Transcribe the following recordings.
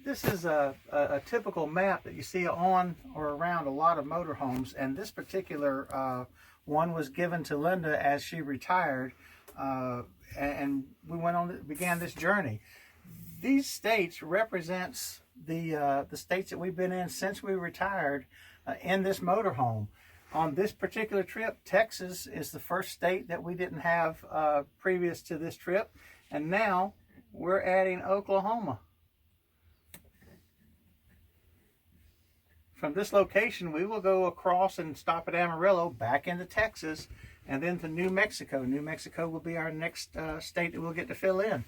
This is a typical map that you see on or around a lot of motorhomes, and this particular one was given to Linda as she retired, and we began this journey. These states represents the states that we've been in since we retired in this motorhome. On this particular trip, Texas is the first state that we didn't have previous to this trip, and now we're adding Oklahoma. From this location, we will go across and stop at Amarillo, back into Texas, and then to New Mexico. New Mexico will be our next state that we'll get to fill in.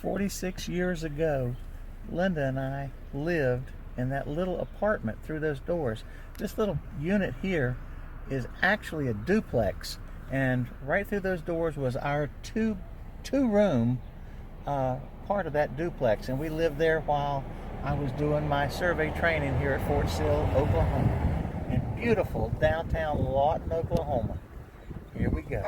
"46 years ago, Linda and I lived in that little apartment through those doors. This little unit here is actually a duplex, and right through those doors was our two-room part of that duplex, and we lived there while I was doing my survey training here at Fort Sill, Oklahoma, in beautiful downtown Lawton, Oklahoma. Here we go.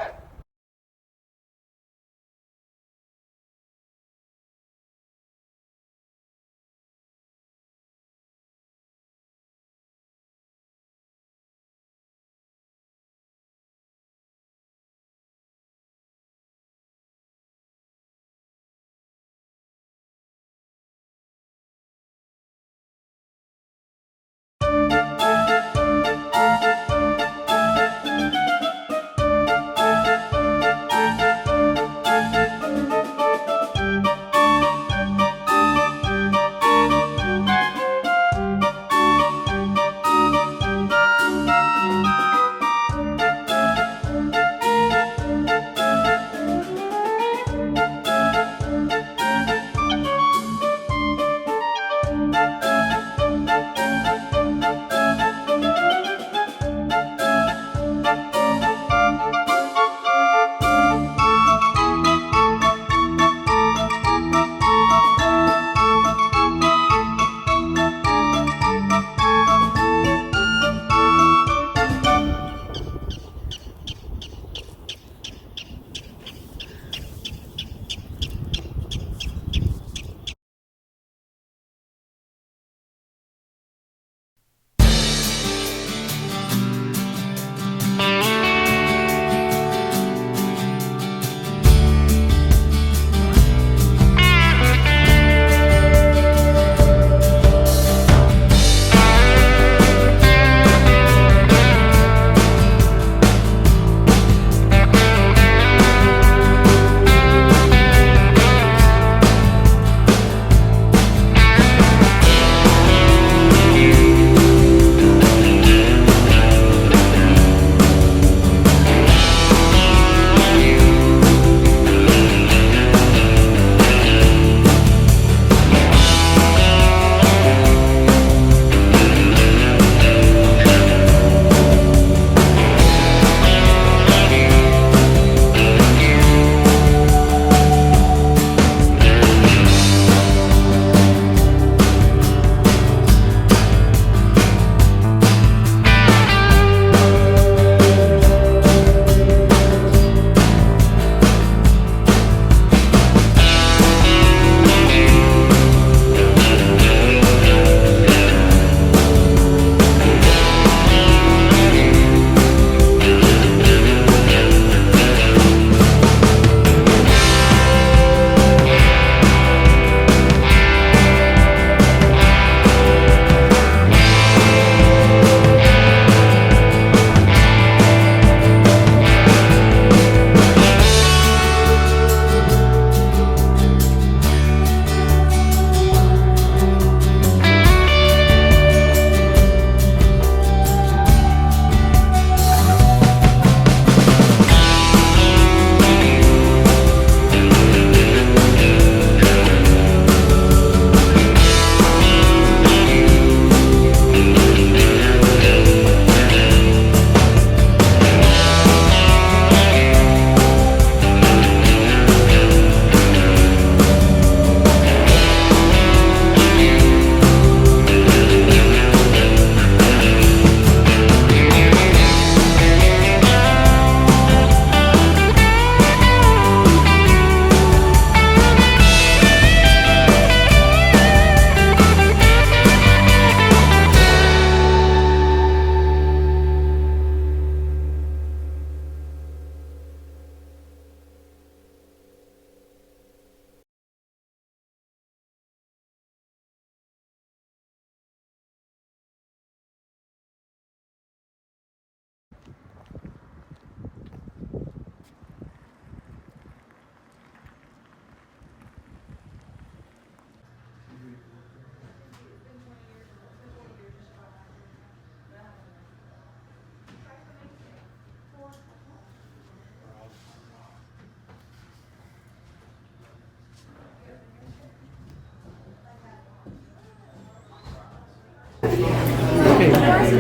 Okay,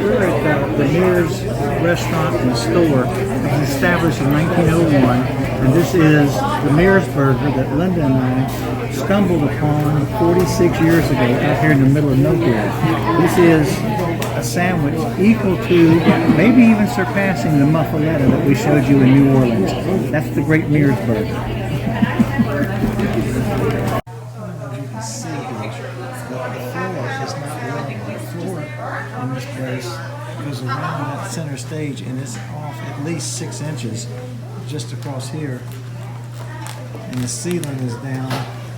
we're at the Mears restaurant and store. It was established in 1901, and this is the Mears burger that Linda and I stumbled upon 46 years ago out here in the middle of nowhere. This is a sandwich equal to, maybe even surpassing the muffaletta that we showed you in New Orleans. That's the great Mears burger. In this place goes around that center stage and it's off at least 6 inches just across here, and the ceiling is down.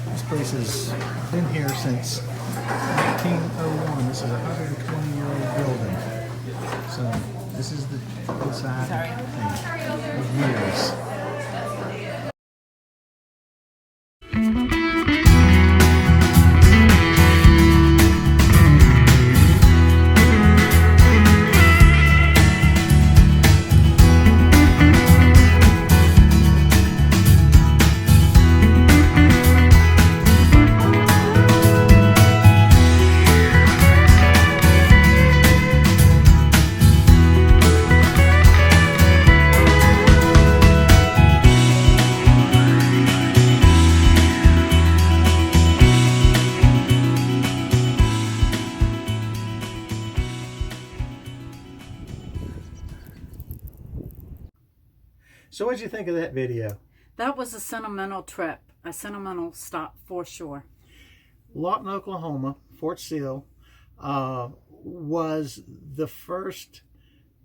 This place has been here since 1901. This is a 120-year-old building. So this is the inside thing of Mears. So what did you think of that video? That was a sentimental trip, a sentimental stop for sure. Lawton, Oklahoma, Fort Sill, was the first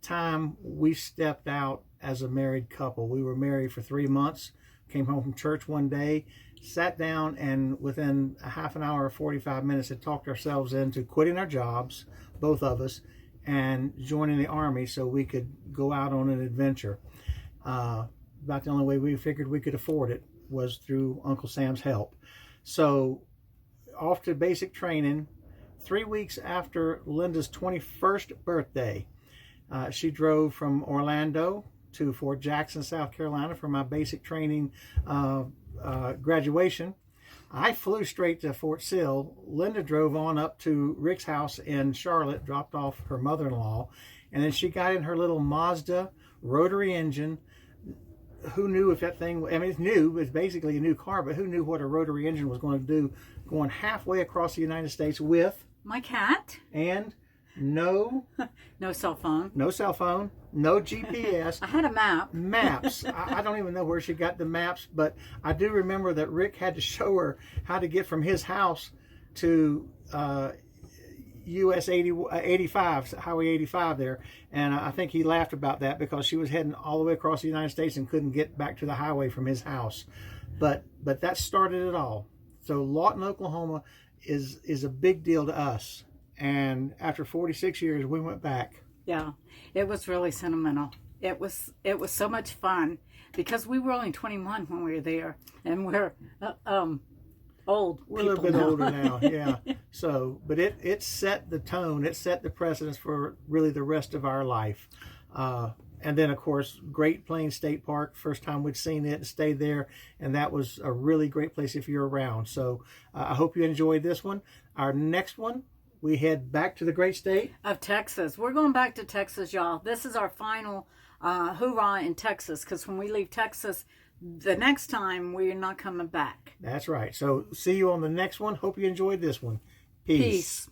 time we stepped out as a married couple. We were married for 3 months, came home from church one day, sat down, and within a half an hour or 45 minutes had talked ourselves into quitting our jobs, both of us, and joining the Army so we could go out on an adventure. About the only way we figured we could afford it was through Uncle Sam's help. So off to basic training. 3 weeks after Linda's 21st birthday, she drove from Orlando to Fort Jackson, South Carolina for my basic training graduation. I flew straight to Fort Sill. Linda drove on up to Rick's house in Charlotte, dropped off her mother-in-law, and then she got in her little Mazda rotary engine. Who knew if that thing, I mean, it's new, it's basically a new car, but who knew what a rotary engine was going to do going halfway across the United States with My cat. And no cell phone. No cell phone, no GPS. I had a map. Maps. I don't even know where she got the maps, but I do remember that Rick had to show her how to get from his house to US 85, Highway 85 there, and I think he laughed about that because she was heading all the way across the United States and couldn't get back to the highway from his house. But that started it all. So Lawton, Oklahoma is a big deal to us, and after 46 years we went back. Yeah, it was really sentimental. It was so much fun because we were only 21 when we were there, and we're old. We're a little bit older now, yeah. So, but it set the tone, it set the precedence for really the rest of our life. And then, of course, Great Plains State Park, first time we'd seen it and stayed there, and that was a really great place if you're around. So I hope you enjoyed this one. Our next one, we head back to the great state of Texas. We're going back to Texas, y'all. This is our final hoorah in Texas, because when we leave Texas, the next time we're not coming back. That's right. So see you on the next one. Hope you enjoyed this one. Peace.